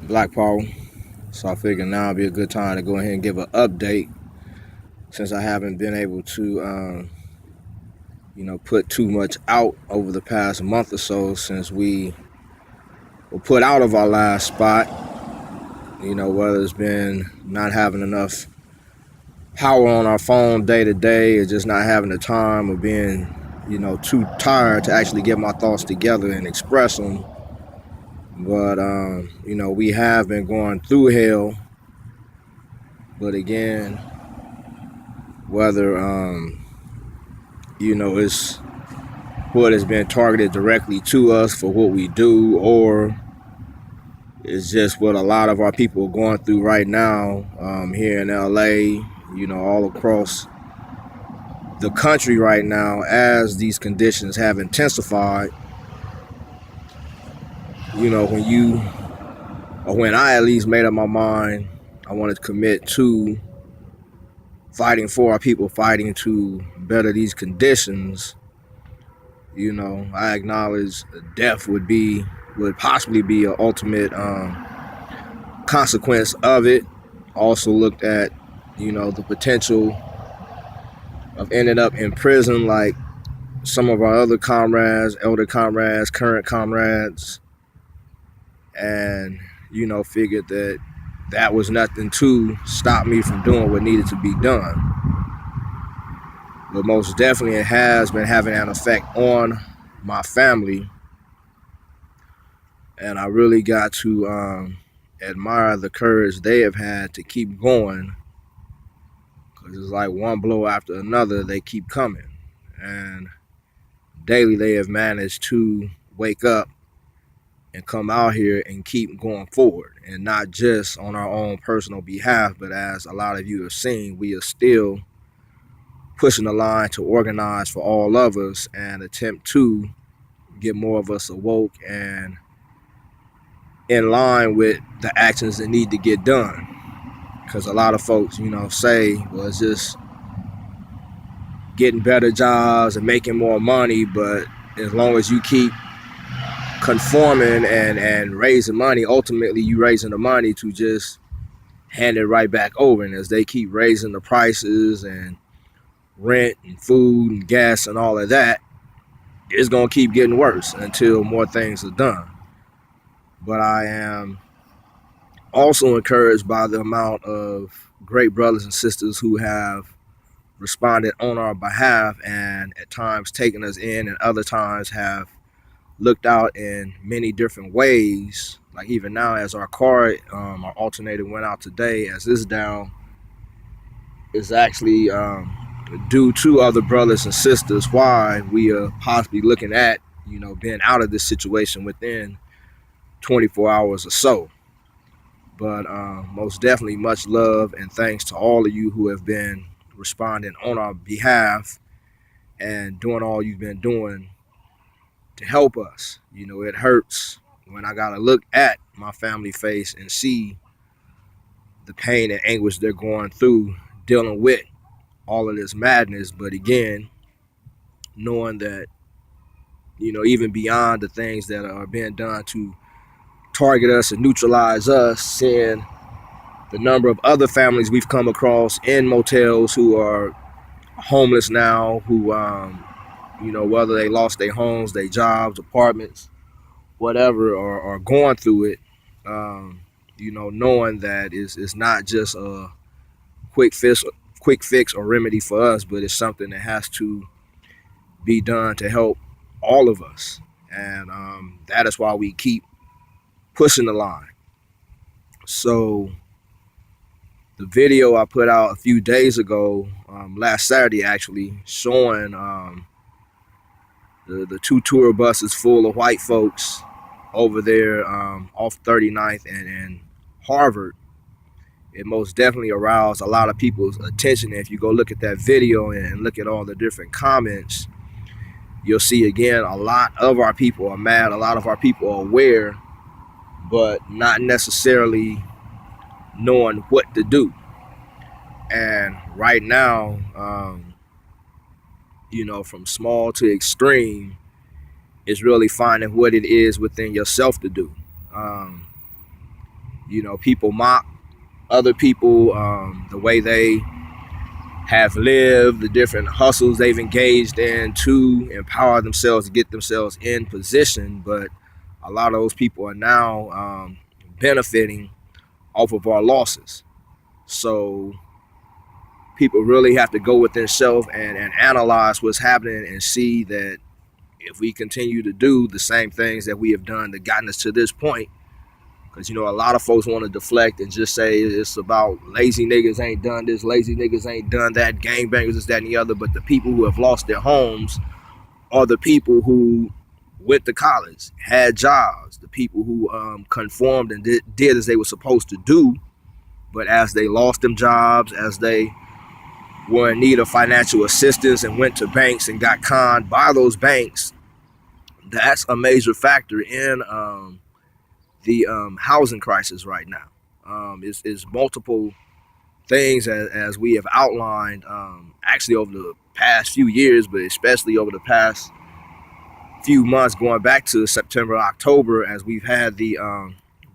Black Power. So I figured now would be a good time to go ahead and give an update since I haven't been able to, put too much out over the past month or so since we were put out of our last spot. Whether it's been not having enough power on our phone day to day or just not having the time or being, too tired to actually get my thoughts together and express them. But, we have been going through hell. But again, whether it's what has been targeted directly to us for what we do, or it's just what a lot of our people are going through right now here in LA, all across the country right now as these conditions have intensified. When I at least made up my mind, I wanted to commit to fighting for our people, fighting to better these conditions. I acknowledge death would possibly be an ultimate consequence of it. Also looked at, the potential of ending up in prison like some of our other comrades, elder comrades, current comrades, and, figured that was nothing to stop me from doing what needed to be done. But most definitely it has been having an effect on my family. And I really got to admire the courage they have had to keep going. Because it's like one blow after another, they keep coming. And daily they have managed to wake up and come out here and keep going forward. And not just on our own personal behalf, but as a lot of you have seen, we are still pushing the line to organize for all of us and attempt to get more of us awoke and in line with the actions that need to get done. Because a lot of folks, say, well, it's just getting better jobs and making more money, but as long as you keep conforming and raising money, ultimately you raising the money to just hand it right back over. And as they keep raising the prices and rent and food and gas and all of that, it's going to keep getting worse until more things are done. But I am also encouraged by the amount of great brothers and sisters who have responded on our behalf and at times taken us in, and other times have looked out in many different ways. Like even now, as our car, our alternator went out today, as this down is actually due to other brothers and sisters why we are possibly looking at, being out of this situation within 24 hours or so. But most definitely much love and thanks to all of you who have been responding on our behalf and doing all you've been doing to help us. It hurts when I gotta look at my family face and see the pain and anguish they're going through dealing with all of this madness. But again, knowing that, even beyond the things that are being done to target us and neutralize us, seeing the number of other families we've come across in motels who are homeless now, who, whether they lost their homes, their jobs, apartments, whatever, are going through it, knowing that it's not just a quick fix or remedy for us, but it's something that has to be done to help all of us. And that is why we keep pushing the line. So the video I put out a few days ago, last Saturday actually, showing the two tour buses full of white folks over there off 39th and Harvard, it most definitely aroused a lot of people's attention. And if you go look at that video and look at all the different comments, you'll see again a lot of our people are mad, a lot of our people are aware, but not necessarily knowing what to do. And right now, from small to extreme, is really finding what it is within yourself to do. People mock other people, the way they have lived, the different hustles they've engaged in to empower themselves to get themselves in position. But a lot of those people are now benefiting off of our losses. So people really have to go within self and analyze what's happening and see that if we continue to do the same things that we have done that gotten us to this point, because a lot of folks want to deflect and just say it's about lazy niggas ain't done this, lazy niggas ain't done that, gangbangers, this, that, and the other. But the people who have lost their homes are the people who went to college, had jobs, the people who conformed and did as they were supposed to do. But as they lost them jobs, as they were in need of financial assistance and went to banks and got conned by those banks, that's a major factor in the housing crisis right now. It's multiple things as we have outlined actually over the past few years, but especially over the past few months going back to September, October, as we've had the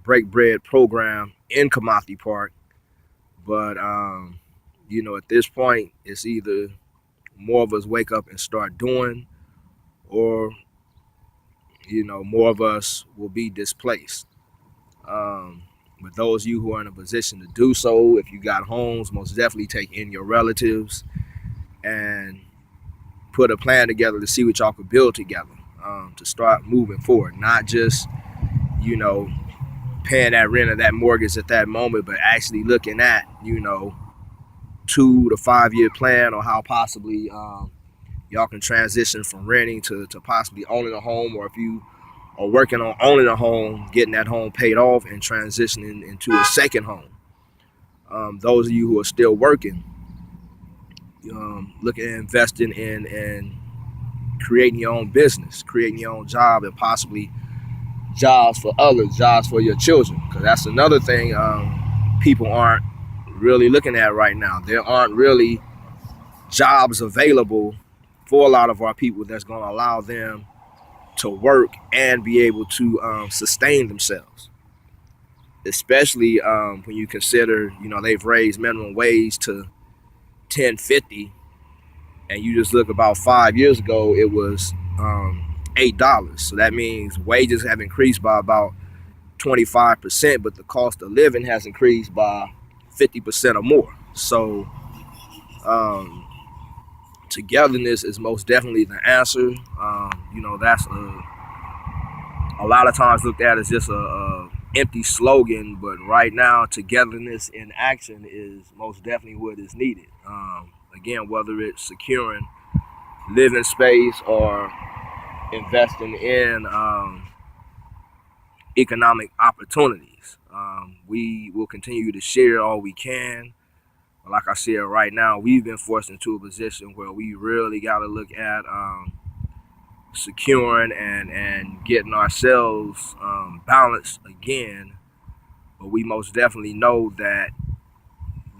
Break Bread program in Kamathi Park. But at this point, it's either more of us wake up and start doing, or more of us will be displaced. But those of you who are in a position to do so, if you got homes, most definitely take in your relatives and put a plan together to see what y'all could build together, to start moving forward. Not just paying that rent or that mortgage at that moment, but actually looking at 2 to 5 year plan on how possibly y'all can transition from renting to possibly owning a home, or if you are working on owning a home, getting that home paid off and transitioning into a second home. Those of you who are still working, looking at investing in creating your own business, creating your own job, and possibly jobs for others, jobs for your children. Because that's another thing people aren't really looking at right now. There aren't really jobs available for a lot of our people that's going to allow them to work and be able to sustain themselves. Especially when you consider, they've raised minimum wage to $10.50, and you just look about 5 years ago, it was $8. So that means wages have increased by about 25%, but the cost of living has increased by 50% or more. So togetherness is most definitely the answer. That's a lot of times looked at as just a empty slogan, but right now togetherness in action is most definitely what is needed. Again, whether it's securing living space or investing in economic opportunities. We will continue to share all we can. But like I said, right now, we've been forced into a position where we really got to look at securing and getting ourselves balanced again. But we most definitely know that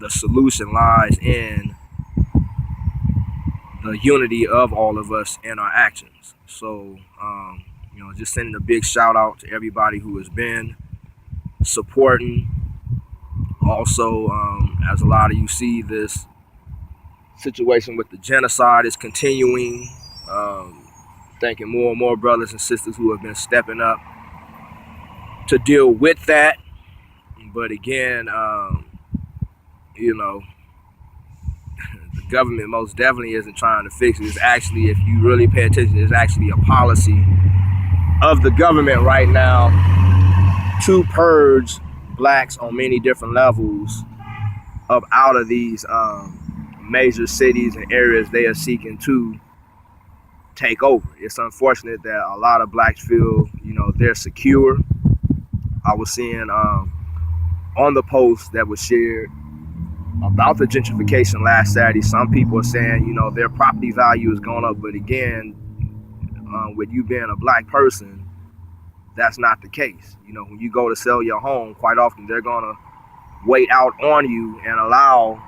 the solution lies in the unity of all of us and our actions. So, just sending a big shout out to everybody who has been supporting. Also, as a lot of you see, this situation with the genocide is continuing. Thanking more and more brothers and sisters who have been stepping up to deal with that. But again, the government most definitely isn't trying to fix it. It's actually, if you really pay attention, it's actually a policy of the government right now to purge blacks on many different levels up out of these major cities and areas they are seeking to take over. It's unfortunate that a lot of blacks feel, they're secure. I was seeing on the post that was shared about the gentrification last Saturday, some people are saying, their property value has gone up. But again, with you being a black person, that's not the case. When you go to sell your home, quite often they're going to wait out on you and allow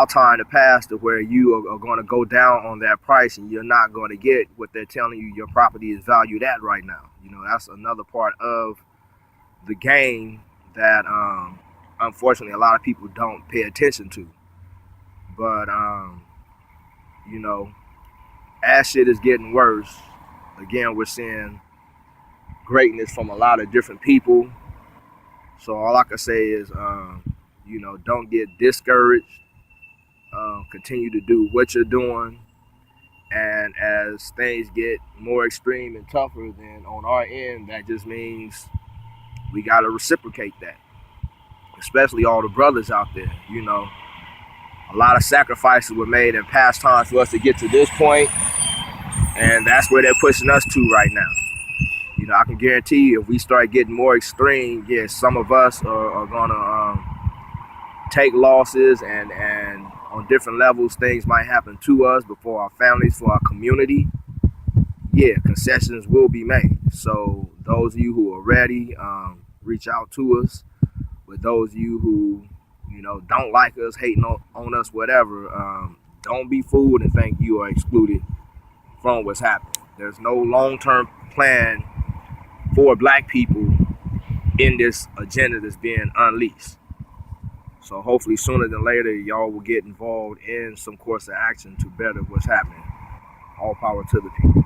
time to pass to where you are going to go down on that price, and you're not going to get what they're telling you your property is valued at right now. That's another part of the game that unfortunately a lot of people don't pay attention to. But you know, as shit is getting worse, again we're seeing greatness from a lot of different people. So all I can say is, you know, don't get discouraged. Continue to do what you're doing, and as things get more extreme and tougher, then on our end, that just means we got to reciprocate that. Especially all the brothers out there, you know, a lot of sacrifices were made in past times for us to get to this point, and that's where they're pushing us to right now. You know, I can guarantee you, if we start getting more extreme, yes, some of us are gonna take losses, and on different levels, things might happen to us, but for our families, for our community, yeah, concessions will be made. So those of you who are ready, reach out to us. With those of you who, you know, don't like us, hating on us, whatever, don't be fooled and think you are excluded from what's happening. There's no long-term plan for black people in this agenda that's being unleashed. So hopefully sooner than later, y'all will get involved in some course of action to better what's happening. All power to the people.